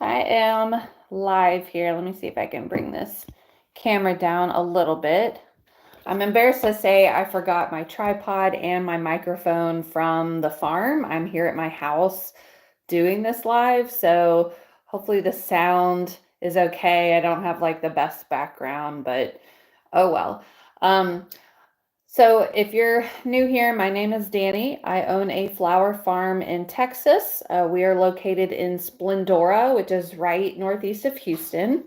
I am live here. Let me see if I can bring this camera down a little bit. I'm embarrassed to say I forgot my tripod and my microphone from the farm. I'm here at my house doing this live, so hopefully the sound is okay. I don't have like the best background, but oh well. Um, so if you're new here, my name is Dani. I own a flower farm in Texas. We are located in Splendora, which is right northeast of Houston.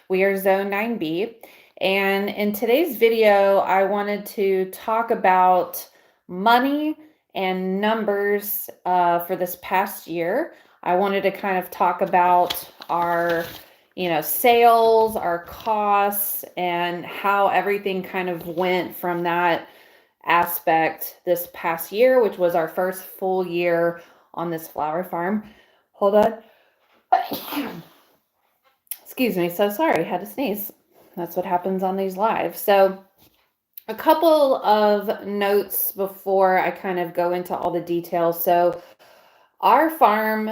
We are Zone 9B. And in today's video, I wanted to talk about money and numbers for this past year. I wanted to kind of talk about our sales, our costs, and how everything kind of went from that aspect this past year, which was our first full year on this flower farm. Hold on. Excuse me. So sorry. Had to sneeze. That's what happens on these lives. So a couple of notes before I kind of go into all the details. So our farm,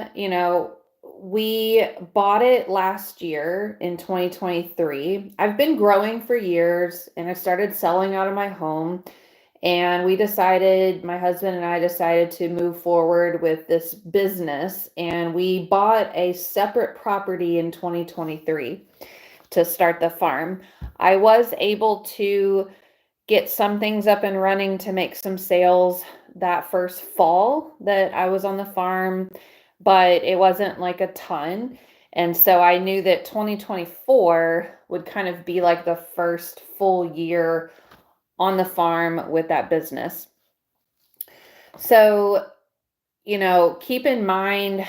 we bought it last year in 2023. I've been growing for years and I started selling out of my home. And my husband and I decided to move forward with this business. And we bought a separate property in 2023 to start the farm. I was able to get some things up and running to make some sales that first fall that I was on the farm, but it wasn't like a ton. And so I knew that 2024 would kind of be like the first full year on the farm with that business. So, keep in mind,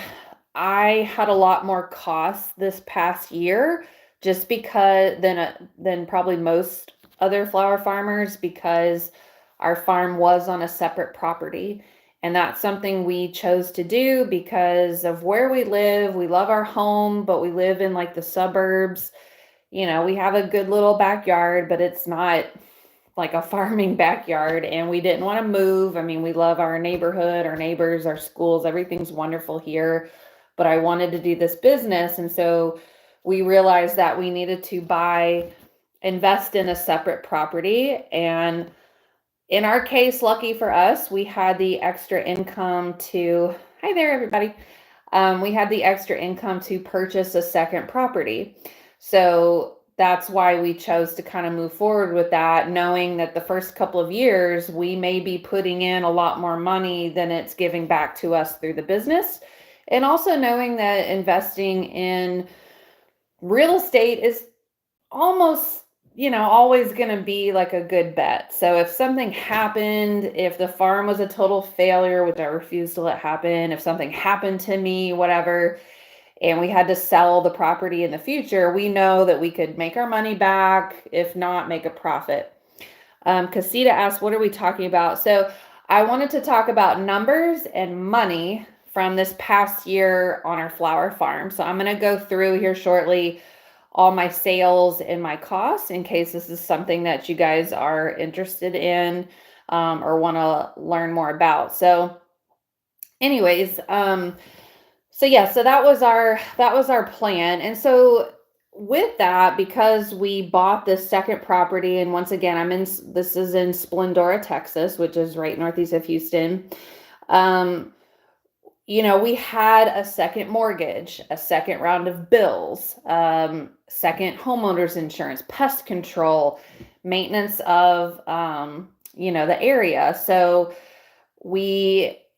I had a lot more costs this past year just because than probably most other flower farmers, because our farm was on a separate property. And that's something we chose to do because of where we live. We love our home, but we live in like the suburbs. We have a good little backyard, but it's not like a farming backyard, and we didn't want to move. I mean, we love our neighborhood, our neighbors, our schools, everything's wonderful here, but I wanted to do this business. And so we realized that we needed to invest in a separate property. And in our case, lucky for us, we had the extra income hi there, everybody. We had the extra income to purchase a second property. So that's why we chose to kind of move forward with that, knowing that the first couple of years, we may be putting in a lot more money than it's giving back to us through the business. And also knowing that investing in real estate is almost, always going to be like a good bet. So if something happened, if the farm was a total failure, which I refuse to let happen, if something happened to me, whatever, and we had to sell the property in the future, we know that we could make our money back, if not make a profit. Casita asked, what are we talking about? So I wanted to talk about numbers and money from this past year on our flower farm. So I'm going to go through here shortly all my sales and my costs in case this is something that you guys are interested in or want to learn more about. So anyways, so that was our plan. And so with that, because we bought this second property, and once again, this is in Splendora, Texas, which is right northeast of Houston. We had a second mortgage, a second round of bills, second homeowners insurance, pest control, maintenance of, the area. So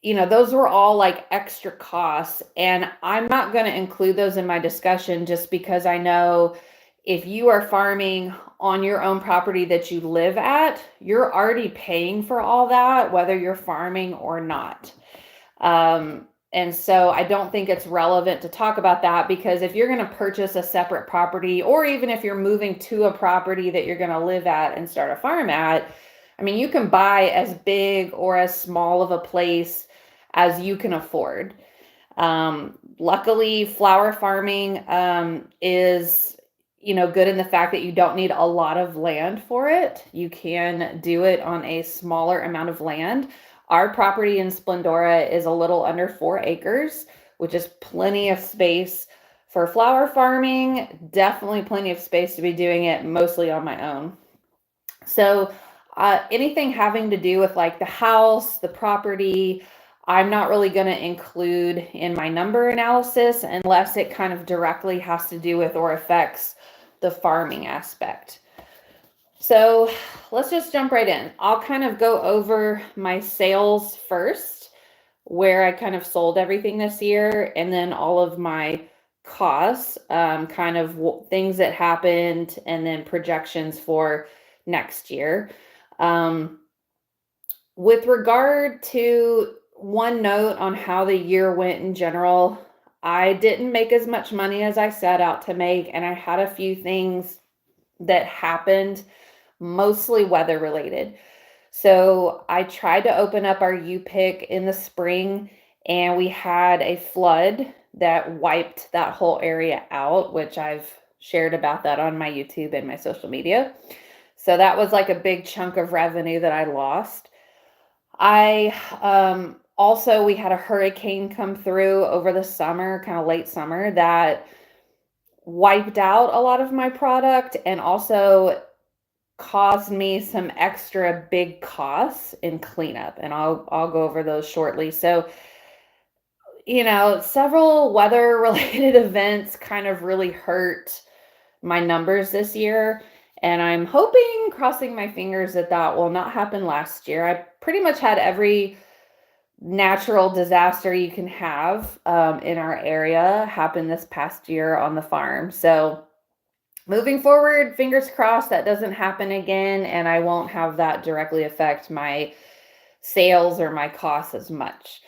those were all like extra costs, and I'm not going to include those in my discussion just because I know if you are farming on your own property that you live at, you're already paying for all that, whether you're farming or not. And so I don't think it's relevant to talk about that, because if you're going to purchase a separate property, or even if you're moving to a property that you're going to live at and start a farm at, I mean, you can buy as big or as small of a place as you can afford. Luckily, flower farming is, good in the fact that you don't need a lot of land for it. You can do it on a smaller amount of land. Our property in Splendora is a little under 4 acres, which is plenty of space For flower farming, definitely plenty of space to be doing it mostly on my own. So, anything having to do with like the house, the property, I'm not really going to include in my number analysis unless it kind of directly has to do with or affects the farming aspect. So, let's just jump right in. I'll kind of go over my sales first, where I kind of sold everything this year, and then all of my costs, kind of things that happened, and then projections for next year. Um, with regard to one note on how the year went in general, I didn't make as much money as I set out to make, and I had a few things that happened, mostly weather related. So I tried to open up our U-pick in the spring, and we had a flood that wiped that whole area out, which I've shared about that on my YouTube and my social media. So that was like a big chunk of revenue that I lost. I also, we had a hurricane come through over the summer, kind of late summer, that wiped out a lot of my product and also caused me some extra big costs in cleanup, and I'll go over those shortly. So, several weather related events kind of really hurt my numbers this year, and I'm hoping, crossing my fingers, that that will not happen last year. I pretty much had every natural disaster you can have in our area happen this past year on the farm. So, moving forward, fingers crossed that doesn't happen again, and I won't have that directly affect my sales or my costs as much.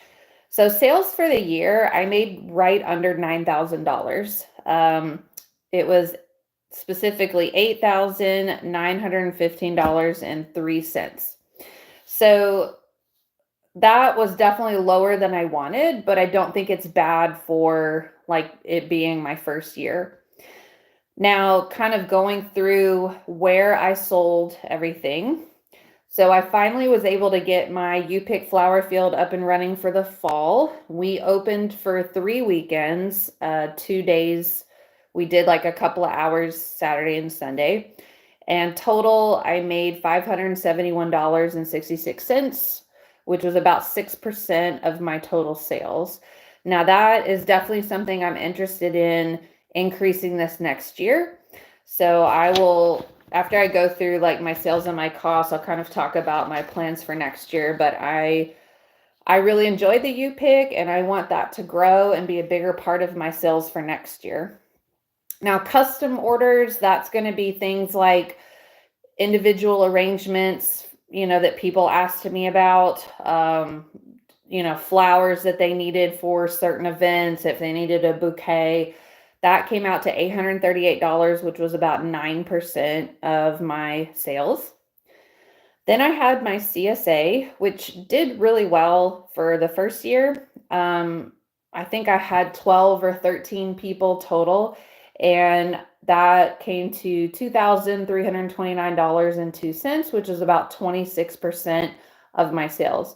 So, sales for the year, I made right under $9,000. It was specifically $8,915.03. So, that was definitely lower than I wanted, but I don't think it's bad for like it being my first year. Now, kind of going through where I sold everything. So I finally was able to get my U-pick flower field up and running for the fall. We opened for 3 weekends, 2 days. We did like a couple of hours Saturday and Sunday. And total, I made $571.66, which was about 6% of my total sales. Now, that is definitely something I'm interested in increasing this next year. So I will, after I go through like my sales and my costs, I'll kind of talk about my plans for next year. But I really enjoyed the U-pick, and I want that to grow and be a bigger part of my sales for next year. Now, custom orders, that's going to be things like individual arrangements, that people asked me about, flowers that they needed for certain events, if they needed a bouquet. That came out to $838, which was about 9% of my sales. Then I had my CSA, which did really well for the first year. I think I had 12 or 13 people total, and that came to $2,329.02, which is about 26% of my sales.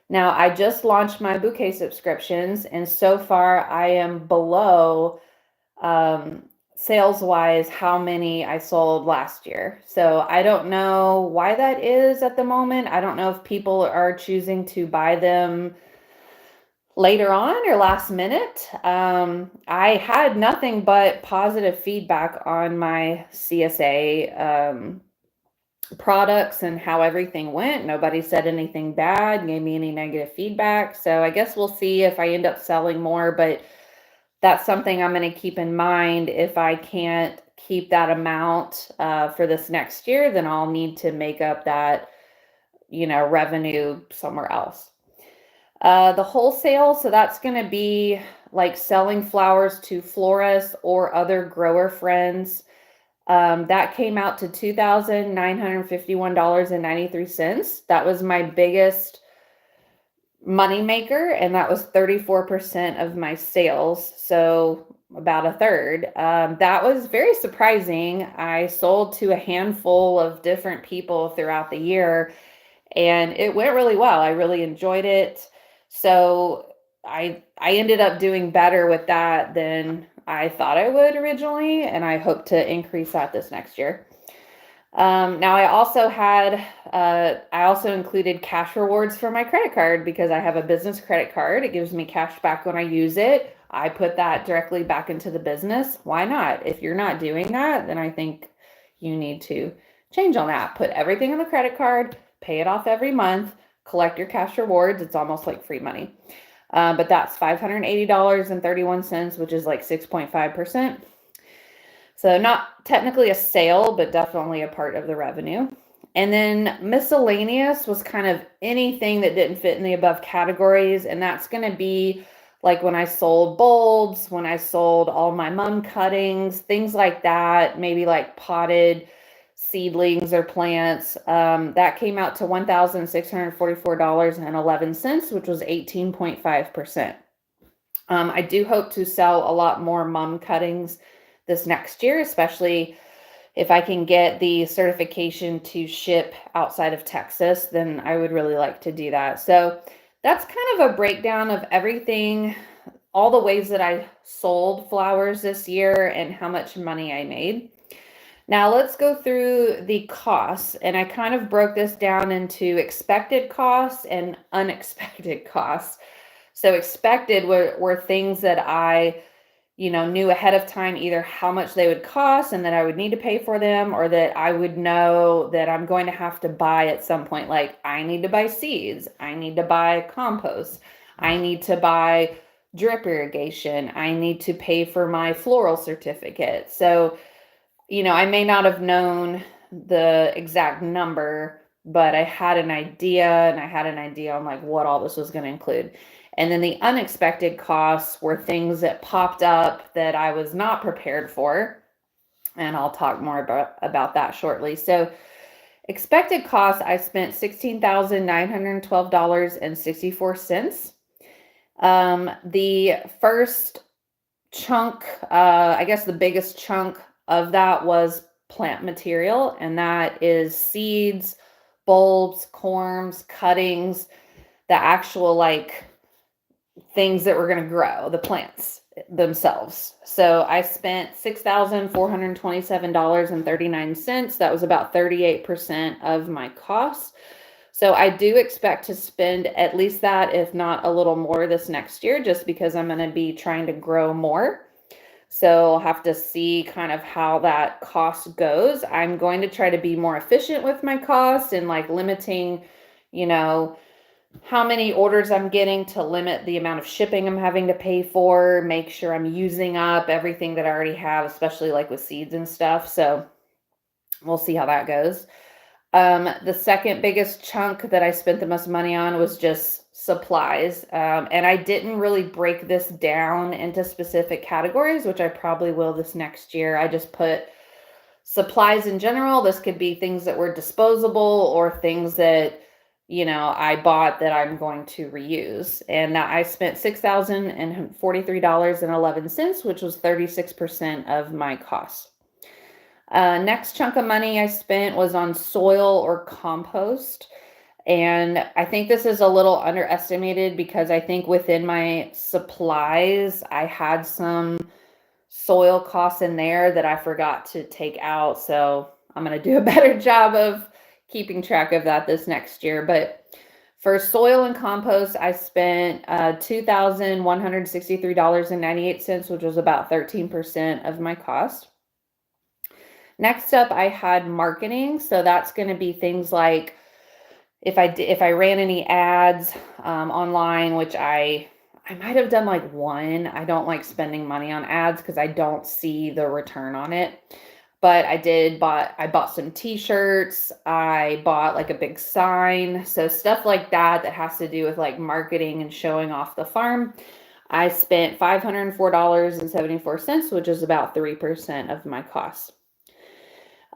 Now, I just launched my bouquet subscriptions, and so far I am below sales wise how many I sold last year. So I don't know why that is at the moment. I don't know if people are choosing to buy them later on or last minute. I had nothing but positive feedback on my CSA products and how everything went. Nobody said anything bad, gave me any negative feedback. So I guess we'll see if I end up selling more, but that's something I'm going to keep in mind. If I can't keep that amount for this next year, then I'll need to make up that, revenue somewhere else. The wholesale, so that's going to be like selling flowers to florists or other grower friends. That came out to $2,951.93. That was my biggest money maker, and that was 34% of my sales, so about a third. That was very surprising. I sold to a handful of different people throughout the year, and it went really well. I really enjoyed it. So I ended up doing better with that than I thought I would originally, and I hope to increase that this next year. Now I also included cash rewards for my credit card because I have a business credit card. It gives me cash back when I use it. I put that directly back into the business. Why not? If you're not doing that, then I think you need to change on that. Put everything on the credit card, pay it off every month, collect your cash rewards. It's almost like free money. But that's $580.31, which is like 6.5%. So not technically a sale, but definitely a part of the revenue. And then miscellaneous was kind of anything that didn't fit in the above categories. And that's going to be like when I sold bulbs, when I sold all my mum cuttings, things like that, maybe like potted seedlings or plants. That came out to $1,644.11, which was 18.5%. I do hope to sell a lot more mum cuttings this next year, especially if I can get the certification to ship outside of Texas, then I would really like to do that. So that's kind of a breakdown of everything, all the ways that I sold flowers this year and how much money I made. Now let's go through the costs, and I kind of broke this down into expected costs and unexpected costs. So expected were things that I knew ahead of time either how much they would cost and that I would need to pay for them, or that I would know that I'm going to have to buy at some point. Like I need to buy seeds, I need to buy compost, I need to buy drip irrigation, I need to pay for my floral certificate. So, I may not have known the exact number, but I had an idea, on like what all this was going to include. And then the unexpected costs were things that popped up that I was not prepared for. And I'll talk more about that shortly. So expected costs, I spent $16,912.64. The first chunk, I guess the biggest chunk of that was plant material, and that is seeds, bulbs, corms, cuttings, the actual like things that were going to grow, the plants themselves. So I spent $6,427.39. That was about 38% of my costs. So I do expect to spend at least that, if not a little more this next year, just because I'm going to be trying to grow more. So I'll have to see kind of how that cost goes. I'm going to try to be more efficient with my costs and like limiting, how many orders I'm getting to limit the amount of shipping I'm having to pay for, make sure I'm using up everything that I already have, especially like with seeds and stuff. So we'll see how that goes. The second biggest chunk that I spent the most money on was just supplies. And I didn't really break this down into specific categories, which I probably will this next year. I just put supplies in general. This could be things that were disposable or things that I bought that I'm going to reuse. And I spent $6,043.11, which was 36% of my costs. Next chunk of money I spent was on soil or compost. And I think this is a little underestimated because I think within my supplies, I had some soil costs in there that I forgot to take out. So I'm going to do a better job of keeping track of that this next year. But for soil and compost, I spent $2,163.98, which was about 13% of my cost. Next up, I had marketing. So that's going to be things like if I ran any ads online, which I might have done like one. I don't like spending money on ads because I don't see the return on it. But I bought some t-shirts. I bought like a big sign. So stuff like that has to do with like marketing and showing off the farm. I spent $504.74, which is about 3% of my costs.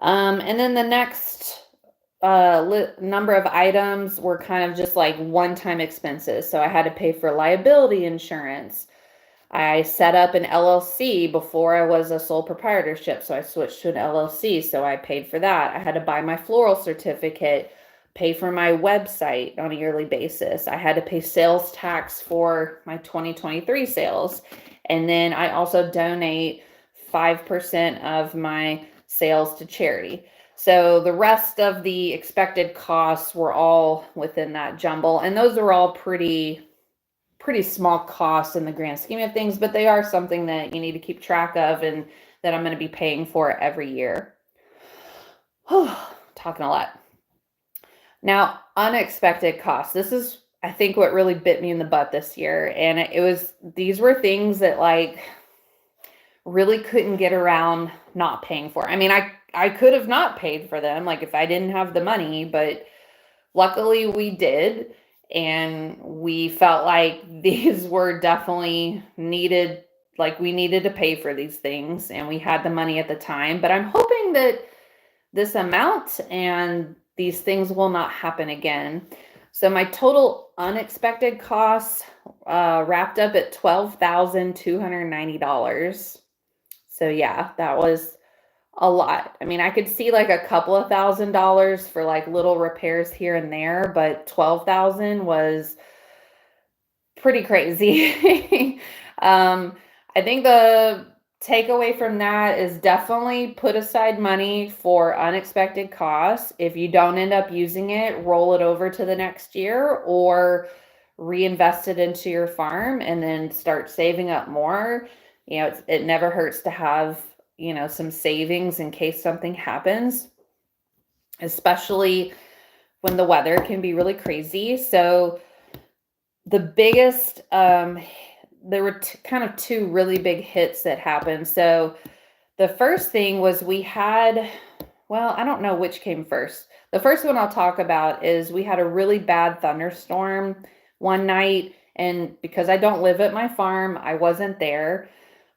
And then the next number of items were kind of just like one-time expenses. So I had to pay for liability insurance. I set up an LLC before I was a sole proprietorship, so I switched to an LLC, so I paid for that. I had to buy my floral certificate, pay for my website on a yearly basis. I had to pay sales tax for my 2023 sales. And then I also donate 5% of my sales to charity. So the rest of the expected costs were all within that jumble. And those are all pretty small costs in the grand scheme of things, but they are something that you need to keep track of and that I'm going to be paying for every year. Talking a lot. Now, unexpected costs. This is, I think, what really bit me in the butt this year. And these were things that like really couldn't get around not paying for. I mean, I could have not paid for them, like if I didn't have the money, but luckily we did. And we felt like these were definitely needed, like we needed to pay for these things and we had the money at the time. But I'm hoping that this amount and these things will not happen again. So my total unexpected costs wrapped up at $12,290. So yeah, that was a lot. I mean, I could see like a couple of $1,000s for like little repairs here and there, but 12,000 was pretty crazy. I think the takeaway from that is definitely put aside money for unexpected costs. If you don't end up using it, roll it over to the next year or reinvest it into your farm and then start saving up more. You know, it never hurts to have, you know, some savings in case something happens, especially when the weather can be really crazy. So the biggest, there were kind of two really big hits that happened. So the first thing was we had, well, I don't know which came first. The first one I'll talk about is we had a really bad thunderstorm one night. And because I don't live at my farm, I wasn't there.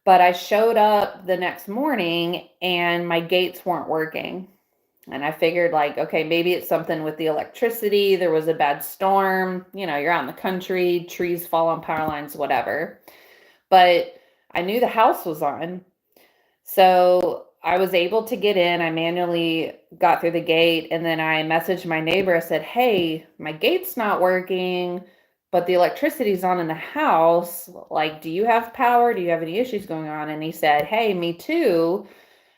But I showed up the next morning and my gates weren't working. And I figured like, okay, maybe it's something with the electricity. There was a bad storm. You know, you're out in the country, trees fall on power lines, whatever. But I knew the house was on. So I was able to get in. I manually got through the gate and then I messaged my neighbor. I said, hey, my gate's not working, but the electricity's on in the house. Like, do you have power? Do you have any issues going on? And he said, hey, me too.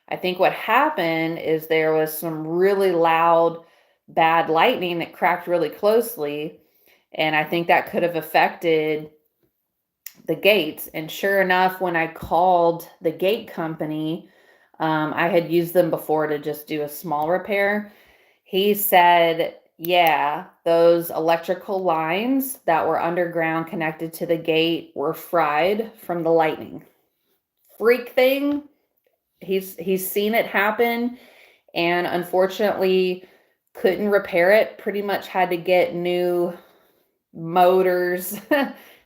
I think what happened is there was some really loud, bad lightning that cracked really closely. And I think that could have affected the gates. And sure enough, when I called the gate company, I had used them before to just do a small repair. He said, yeah, those electrical lines that were underground connected to the gate were fried from the lightning. Freak thing. He's seen it happen and unfortunately couldn't repair it. Pretty much had to get new motors,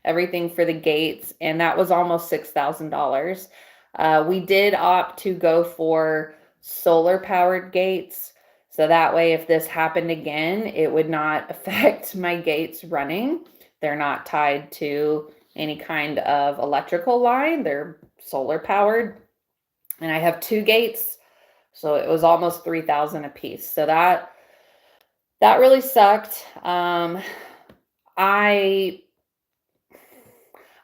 everything for the gates, and that was almost $6,000. We did opt to go for solar powered gates. So that way, if this happened again, it would not affect my gates running. They're not tied to any kind of electrical line. They're solar powered. And I have two gates. So it was almost 3,000 a piece. So that really sucked. I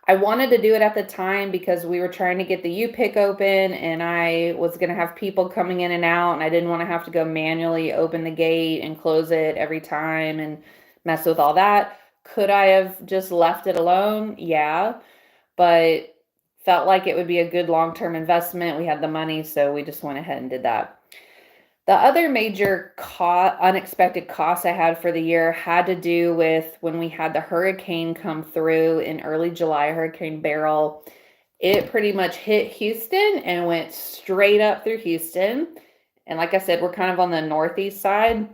wanted to do it at the time because we were trying to get the U-pick open and I was going to have people coming in and out and I didn't want to have to go manually open the gate and close it every time and mess with all that. Could I have just left it alone? Yeah, but felt like it would be a good long-term investment. We had the money, so we just went ahead and did that. The other major unexpected costs I had for the year had to do with when we had the hurricane come through in early July, Hurricane Beryl. It pretty much hit Houston and went straight up through Houston. And like I said, we're kind of on the northeast side.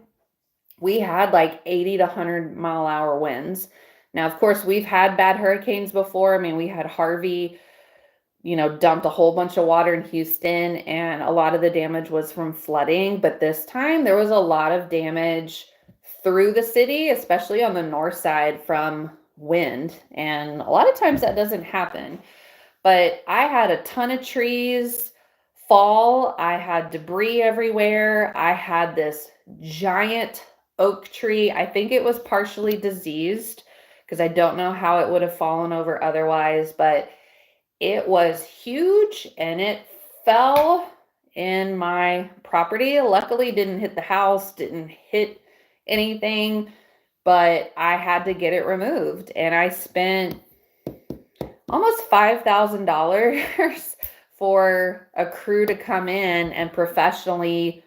We had like 80 to 100 mile an hour winds. Now, of course, we've had bad hurricanes before. I mean, we had Harvey, you know, dumped a whole bunch of water in Houston and a lot of the damage was from flooding. But this time there was a lot of damage through the city, especially on the north side from wind. And a lot of times that doesn't happen. But I had a ton of trees fall. I had debris everywhere. I had this giant oak tree. I think it was partially diseased because I don't know how it would have fallen over otherwise, but it was huge and it fell in my property. Luckily, didn't hit the house, didn't hit anything, but I had to get it removed. And I spent almost $5,000 for a crew to come in and professionally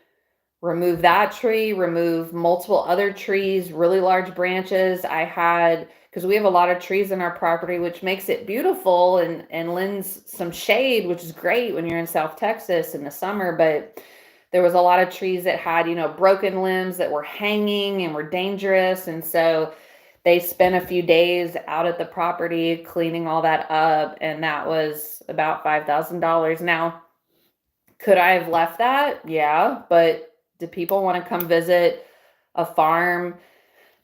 remove that tree, remove multiple other trees, really large branches. I had, because we have a lot of trees in our property, which makes it beautiful and lends some shade, which is great when you're in South Texas in the summer. But there was a lot of trees that had, broken limbs that were hanging and were dangerous. And so they spent a few days out at the property cleaning all that up. And that was about $5,000. Now, could I have left that? Yeah. But do people want to come visit a farm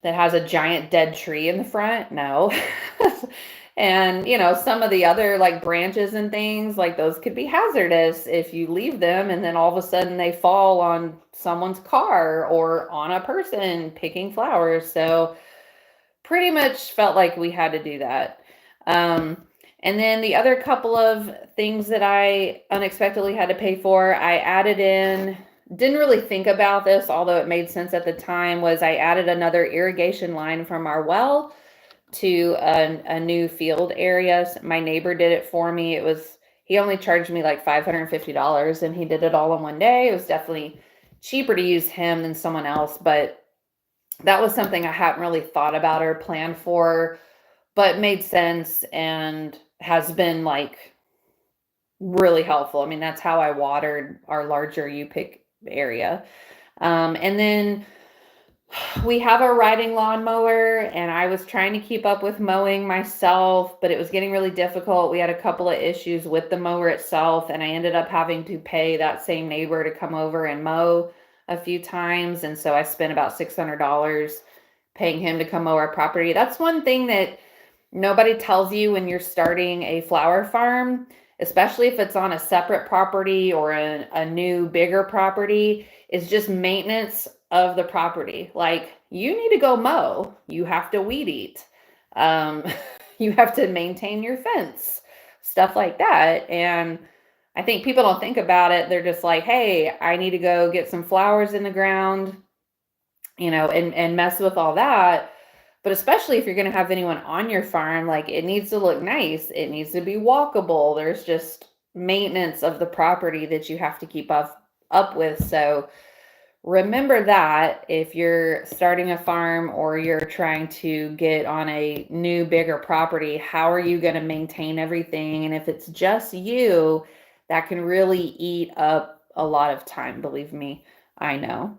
that has a giant dead tree in the front? No. And, some of the other like branches and things like those could be hazardous if you leave them and then all of a sudden they fall on someone's car or on a person picking flowers. So pretty much felt like we had to do that. And then the other couple of things that I unexpectedly had to pay for, I added in, didn't really think about this, although it made sense at the time, was I added another irrigation line from our well to a new field area. My neighbor did it for me. He only charged me like $550 and he did it all in one day. It was definitely cheaper to use him than someone else, but that was something I hadn't really thought about or planned for, but made sense and has been like really helpful. I mean, that's how I watered our larger U-pick area. And then we have a riding lawnmower and I was trying to keep up with mowing myself, but it was getting really difficult. We had a couple of issues with the mower itself and I ended up having to pay that same neighbor to come over and mow a few times. And so I spent about $600 paying him to come mow our property. That's one thing that nobody tells you when you're starting a flower farm, especially if it's on a separate property or a new, bigger property, is just maintenance of the property. Like, you need to go mow, you have to weed eat, you have to maintain your fence, stuff like that. And I think people don't think about it. They're just like, hey, I need to go get some flowers in the ground, and mess with all that. But especially if you're going to have anyone on your farm, like, it needs to look nice. It needs to be walkable. There's just maintenance of the property that you have to keep up with. So remember that if you're starting a farm or you're trying to get on a new, bigger property, how are you going to maintain everything? And if it's just you, that can really eat up a lot of time. Believe me, I know.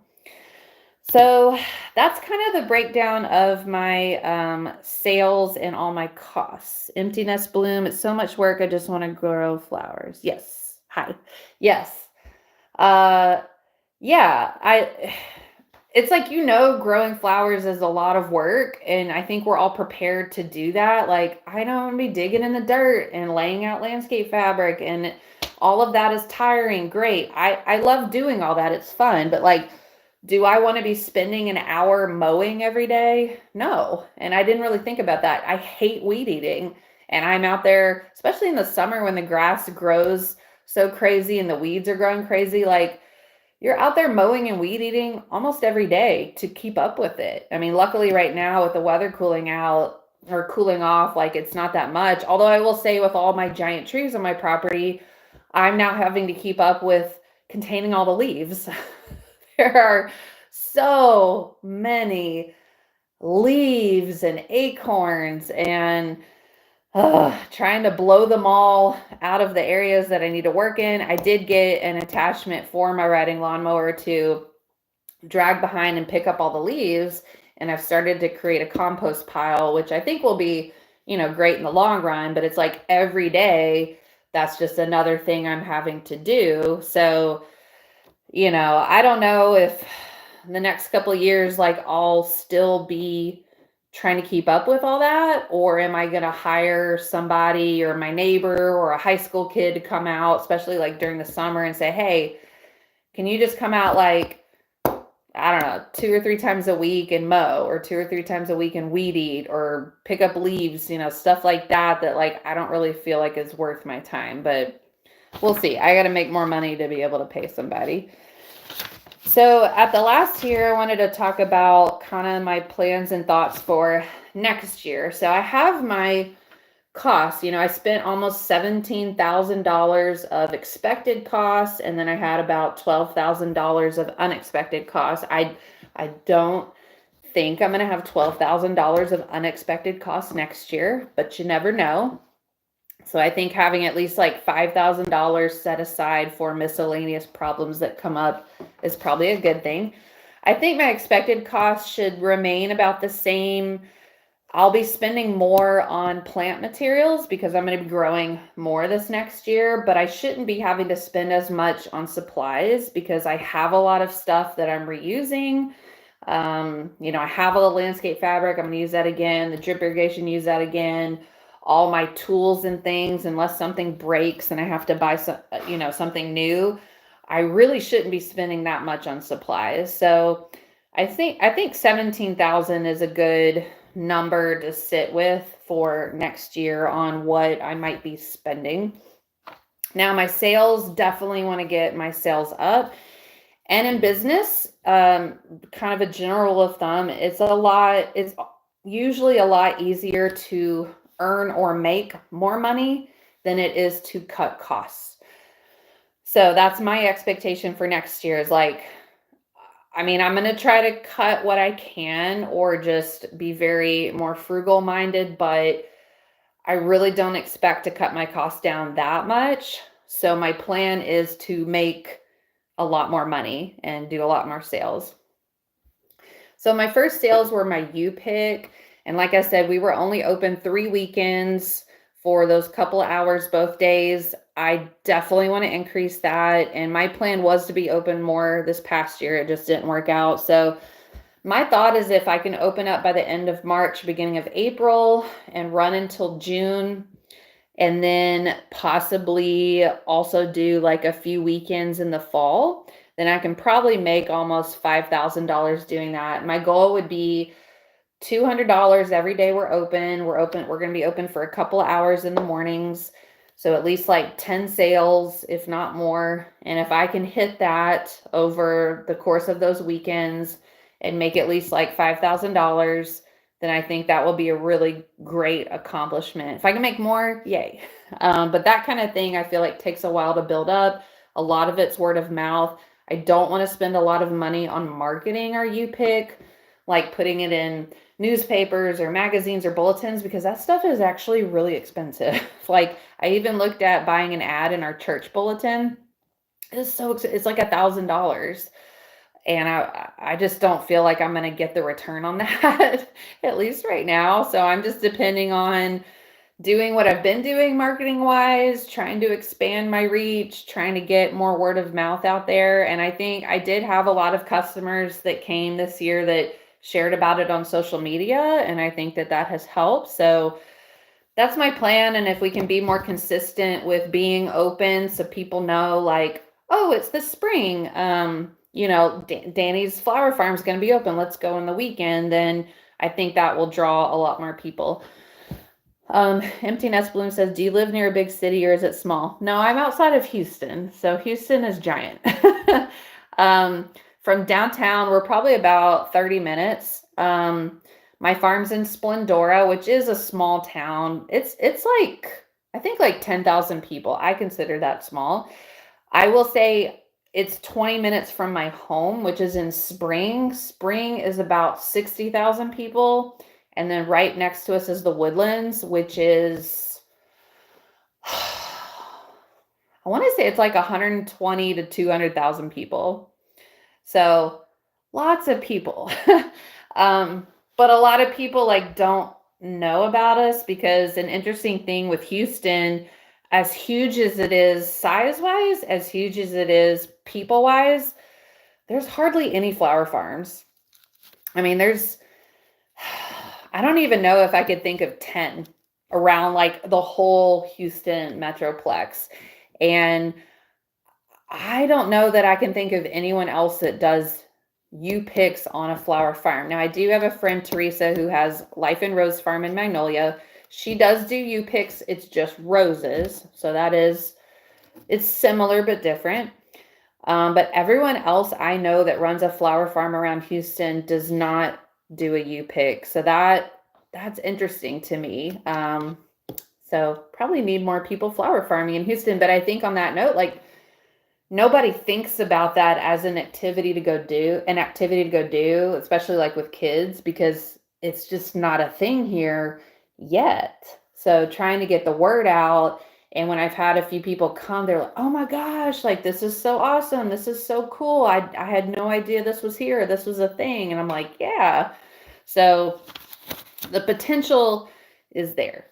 So that's kind of the breakdown of my sales and all my costs. Empty nest bloom. It's so much work. I just want to grow flowers. Yes. Hi. Yes. Yeah, it's like, growing flowers is a lot of work, and I think we're all prepared to do that. Like, I don't want to be digging in the dirt and laying out landscape fabric, and all of that is tiring. Great. I love doing all that. It's fun, but like, do I want to be spending an hour mowing every day? No. And I didn't really think about that. I hate weed eating, and I'm out there, especially in the summer when the grass grows so crazy and the weeds are growing crazy. Like, you're out there mowing and weed eating almost every day to keep up with it. I mean, luckily right now with the weather cooling out or cooling off, like, it's not that much. Although I will say with all my giant trees on my property, I'm now having to keep up with containing all the leaves. There are so many leaves and acorns and trying to blow them all out of the areas that I need to work in. I did get an attachment for my riding lawnmower to drag behind and pick up all the leaves. And I've started to create a compost pile, which I think will be, great in the long run, but it's like every day, that's just another thing I'm having to do. So, I don't know if the next couple of years, like, I'll still be trying to keep up with all that, or am I going to hire somebody or my neighbor or a high school kid to come out, especially like during the summer, and say, hey, can you just come out like, I I don't know, 2 or 3 times a week and mow, or 2 or 3 times a week and weed eat, or pick up leaves, stuff like that, that like I don't really feel like is worth my time. But we'll see. I got to make more money to be able to pay somebody. So at the last year, I wanted to talk about kind of my plans and thoughts for next year. So I have my costs. I spent almost $17,000 of expected costs, and then I had about $12,000 of unexpected costs. I don't think I'm going to have $12,000 of unexpected costs next year, but you never know. So I think having at least like $5,000 set aside for miscellaneous problems that come up is probably a good thing. I think my expected costs should remain about the same. I'll be spending more on plant materials because I'm going to be growing more this next year, but I shouldn't be having to spend as much on supplies because I have a lot of stuff that I'm reusing. I have all the landscape fabric. I'm going to use that again. The drip irrigation, use that again. All my tools and things, unless something breaks and I have to buy something new, I really shouldn't be spending that much on supplies. So I think 17,000 is a good number to sit with for next year on what I might be spending. Now, my sales, definitely want to get my sales up. And in business, kind of a general rule of thumb, it's usually a lot easier to earn or make more money than it is to cut costs. So that's my expectation for next year is like, I'm going to try to cut what I can or just be very more frugal minded, but I really don't expect to cut my costs down that much. So my plan is to make a lot more money and do a lot more sales. So my first sales were my U-Pick. And like I said, we were only open 3 weekends for those couple of hours both days. I definitely want to increase that. And my plan was to be open more this past year. It just didn't work out. So my thought is if I can open up by the end of March, beginning of April, and run until June, and then possibly also do like a few weekends in the fall, then I can probably make almost $5,000 doing that. My goal would be $200 every day we're open. We're going to be open for a couple of hours in the mornings. So at least like 10 sales, if not more. And if I can hit that over the course of those weekends and make at least like $5,000, then I think that will be a really great accomplishment. If I can make more, yay. But that kind of thing, I feel like takes a while to build up. A lot of it's word of mouth. I don't want to spend a lot of money on marketing our U-Pick, like putting it in newspapers or magazines or bulletins, because that stuff is actually really expensive. Like I even looked at buying an ad in our church bulletin. It's like $1,000. And I just don't feel like I'm going to get the return on that, at least right now. So I'm just depending on doing what I've been doing marketing wise, trying to expand my reach, trying to get more word of mouth out there. And I think I did have a lot of customers that came this year that shared about it on social media. And I think that has helped. So that's my plan. And if we can be more consistent with being open so people know like, oh, it's the spring, Dani's flower farm is going to be open. Let's go on the weekend. Then I think that will draw a lot more people. Empty Nest Bloom says, do you live near a big city or is it small? No, I'm outside of Houston. So Houston is giant. From downtown, we're probably about 30 minutes. My farm's in Splendora, which is a small town. It's like, I think like 10,000 people. I consider that small. I will say it's 20 minutes from my home, which is in Spring. Spring is about 60,000 people. And then right next to us is the Woodlands, which is, I want to say it's like 120 to 200,000 people. So lots of people. But a lot of people like don't know about us, because an interesting thing with Houston, as huge as it is size-wise, as huge as it is people-wise, there's hardly any flower farms. I mean, I don't even know if I could think of 10 around like the whole Houston Metroplex. And I don't know that I can think of anyone else that does picks on a flower farm. Now I do have a friend, Teresa, who has Life and Rose Farm in Magnolia. She does do picks. It's just roses. So it's similar but different. But everyone else I know that runs a flower farm around Houston does not do a pick. So that's interesting to me. So probably need more people flower farming in Houston. But I think on that note, like, nobody thinks about that as an activity to go do, especially like with kids, because it's just not a thing here yet. So trying to get the word out. And when I've had a few people come, they're like, oh my gosh, like, this is so awesome. This is so cool. I had no idea this was here. This was a thing. And I'm like, yeah. So the potential is there.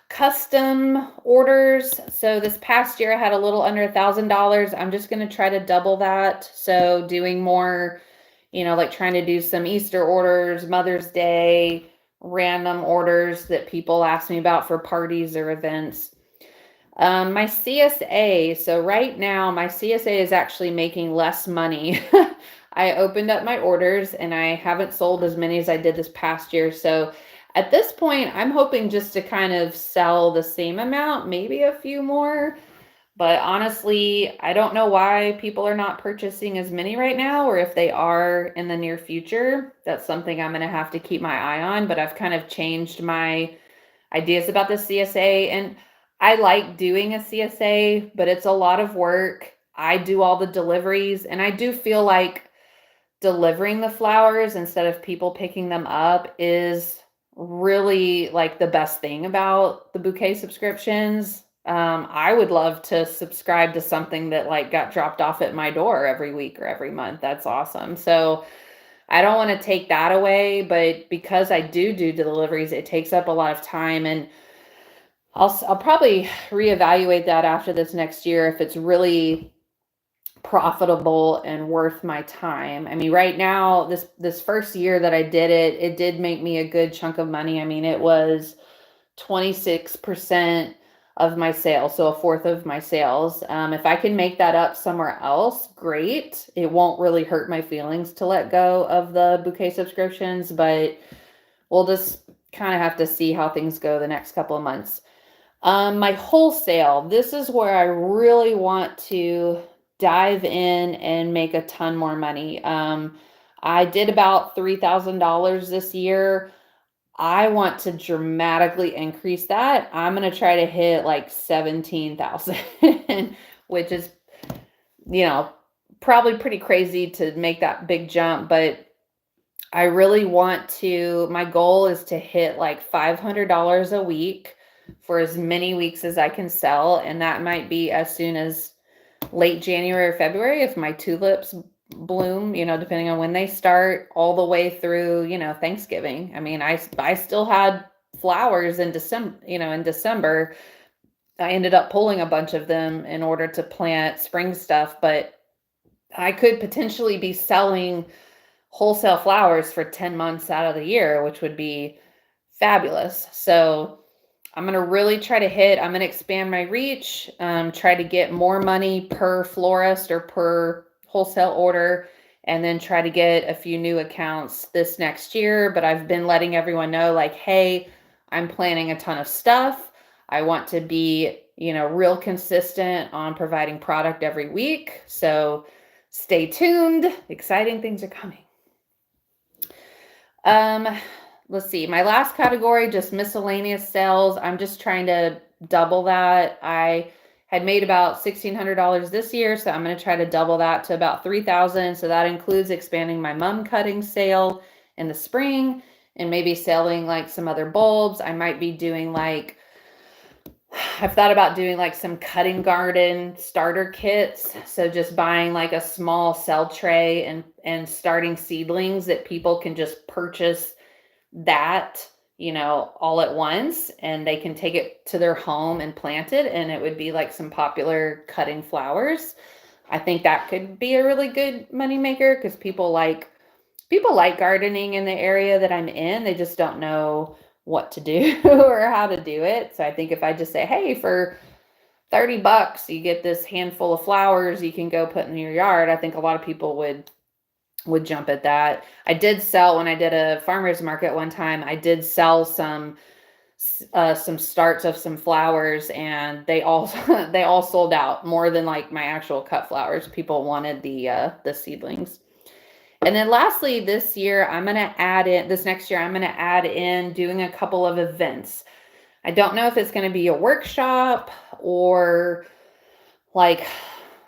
Custom orders. So this past year I had a little under $1,000. I'm just going to try to double that. So doing more, like trying to do some Easter orders, Mother's Day, random orders that people ask me about for parties or events. My CSA. So right now my CSA is actually making less money. I opened up my orders and I haven't sold as many as I did this past year. So at this point, I'm hoping just to kind of sell the same amount, maybe a few more. But honestly, I don't know why people are not purchasing as many right now, or if they are in the near future. That's something I'm going to have to keep my eye on. But I've kind of changed my ideas about the CSA. And I like doing a CSA, but it's a lot of work. I do all the deliveries, and I do feel like delivering the flowers instead of people picking them up is really like the best thing about the bouquet subscriptions. I would love to subscribe to something that like got dropped off at my door every week or every month. That's awesome. So I don't want to take that away, but because I do deliveries, it takes up a lot of time, and I'll probably reevaluate that after this next year if it's really profitable and worth my time. I mean, right now, this first year that I did it, it did make me a good chunk of money. I mean, it was 26% of my sales, so a fourth of my sales. If I can make that up somewhere else, great. It won't really hurt my feelings to let go of the bouquet subscriptions, but we'll just kind of have to see how things go the next couple of months. My wholesale, this is where I really want to dive in and make a ton more money. I did about $3,000 this year. I want to dramatically increase that. I'm going to try to hit like 17,000, which is, probably pretty crazy to make that big jump, but I really want to, my goal is to hit like $500 a week for as many weeks as I can sell. And that might be as soon as late January or February if my tulips bloom, depending on when they start, all the way through, Thanksgiving. I mean, I still had flowers in December. I ended up pulling a bunch of them in order to plant spring stuff, but I could potentially be selling wholesale flowers for 10 months out of the year, which would be fabulous. So I'm going to really try to I'm going to expand my reach, try to get more money per florist or per wholesale order, and then try to get a few new accounts this next year. But I've been letting everyone know, like, hey, I'm planning a ton of stuff. I want to be, real consistent on providing product every week. So stay tuned. Exciting things are coming. Let's see. My last category, just miscellaneous sales. I'm just trying to double that. I had made about $1,600 this year, so I'm going to try to double that to about $3,000. So that includes expanding my mum cutting sale in the spring and maybe selling like some other bulbs. I might be doing I've thought about doing like some cutting garden starter kits. So just buying like a small cell tray and starting seedlings that people can just purchase that, all at once, and they can take it to their home and plant it. And it would be like some popular cutting flowers. I think that could be a really good moneymaker because people like gardening in the area that I'm in. They just don't know what to do or how to do it. So I think if I just say, hey, for $30, you get this handful of flowers you can go put in your yard, I think a lot of people would would jump at that. I did sell when I did a farmer's market one time. I did sell some starts of some flowers, and they all they all sold out more than like my actual cut flowers. People wanted the seedlings. And then lastly, this next year, I'm going to add in doing a couple of events. I don't know if it's going to be a workshop or like,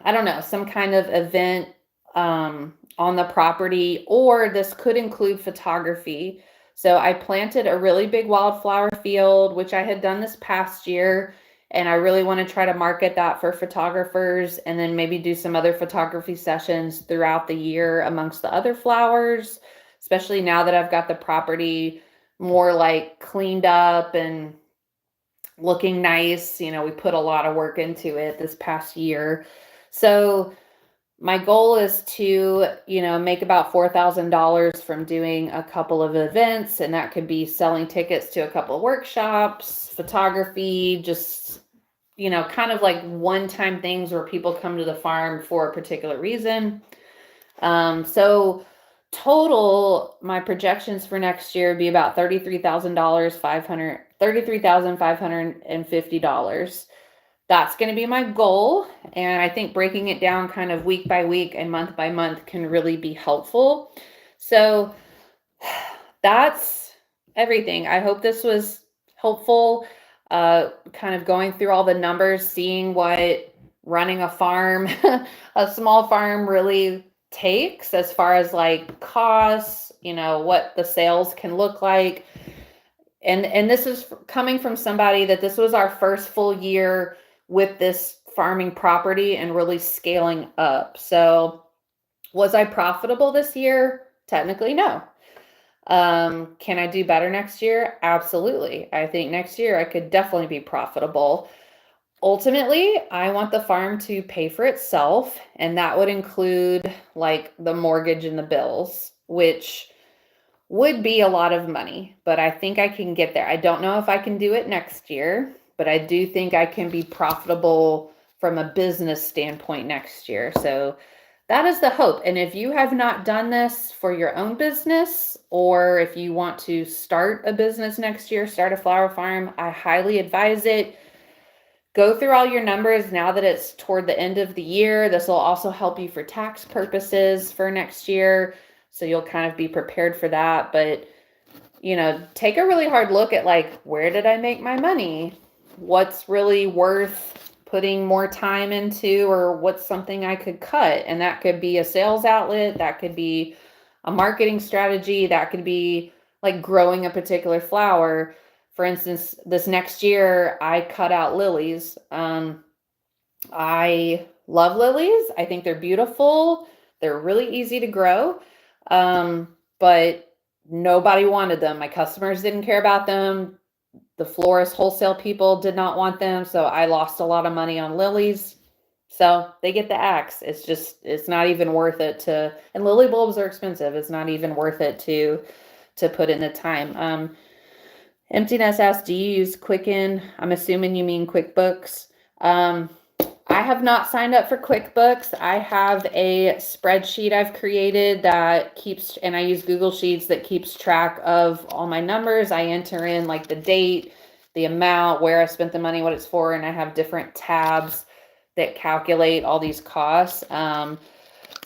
I don't know, some kind of event on the property, or this could include photography. So I planted a really big wildflower field, which I had done this past year, and I really want to try to market that for photographers, and then maybe do some other photography sessions throughout the year amongst the other flowers, especially now that I've got the property more like cleaned up and looking nice. We put a lot of work into it this past year. So my goal is to, make about $4,000 from doing a couple of events, and that could be selling tickets to a couple of workshops, photography, just, kind of like one-time things where people come to the farm for a particular reason. So total, my projections for next year would be about $33,550. That's going to be my goal. And I think breaking it down kind of week by week and month by month can really be helpful. So that's everything. I hope this was helpful. Kind of going through all the numbers, seeing what running a farm, a small farm really takes as far as like costs, what the sales can look like. And this is coming from somebody that this was our first full year with this farming property and really scaling up. So was I profitable this year? Technically, no. Can I do better next year? Absolutely. I think next year I could definitely be profitable. Ultimately, I want the farm to pay for itself, and that would include like the mortgage and the bills, which would be a lot of money, but I think I can get there. I don't know if I can do it next year, but I do think I can be profitable from a business standpoint next year. So that is the hope. And if you have not done this for your own business, or if you want to start a business next year, start a flower farm, I highly advise it. Go through all your numbers now that it's toward the end of the year. This will also help you for tax purposes for next year. So you'll kind of be prepared for that. But, take a really hard look at like, where did I make my money? What's really worth putting more time into, or what's something I could cut? And that could be a sales outlet. That could be a marketing strategy. That could be like growing a particular flower. For instance, this next year, I cut out lilies. I love lilies. I think they're beautiful. They're really easy to grow. But nobody wanted them. My customers didn't care about them. The florist wholesale people did not want them. So I lost a lot of money on lilies. So they get the axe. It's not even worth it and lily bulbs are expensive. It's not even worth it to put in the time. Emptiness asks, do you use Quicken? I'm assuming you mean QuickBooks. I have not signed up for QuickBooks. I have a spreadsheet I've created that and I use Google Sheets that keeps track of all my numbers. I enter in like the date, the amount, where I spent the money, what it's for, and I have different tabs that calculate all these costs. So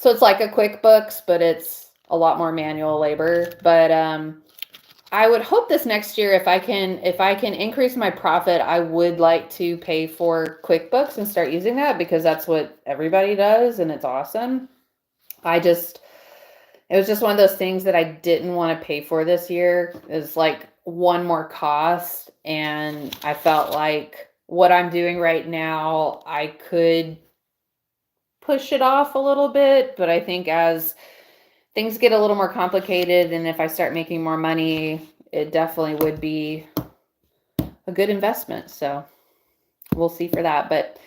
it's like a QuickBooks, but it's a lot more manual labor. But I would hope this next year, if I can increase my profit, I would like to pay for QuickBooks and start using that, because that's what everybody does and it's awesome. It was just one of those things that I didn't want to pay for this year. It's like one more cost, and I felt like what I'm doing right now, I could push it off a little bit, but I think as things get a little more complicated, and if I start making more money, it definitely would be a good investment. So we'll see for that. But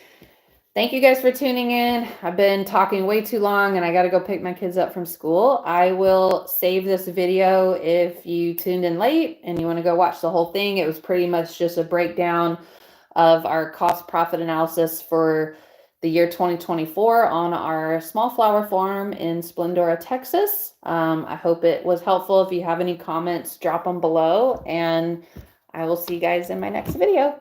thank you guys for tuning in. I've been talking way too long, and I got to go pick my kids up from school. I will save this video if you tuned in late and you want to go watch the whole thing. It was pretty much just a breakdown of our cost profit analysis for the year 2024 on our small flower farm in Splendora, Texas. I hope it was helpful. If you have any comments, drop them below, and I will see you guys in my next video.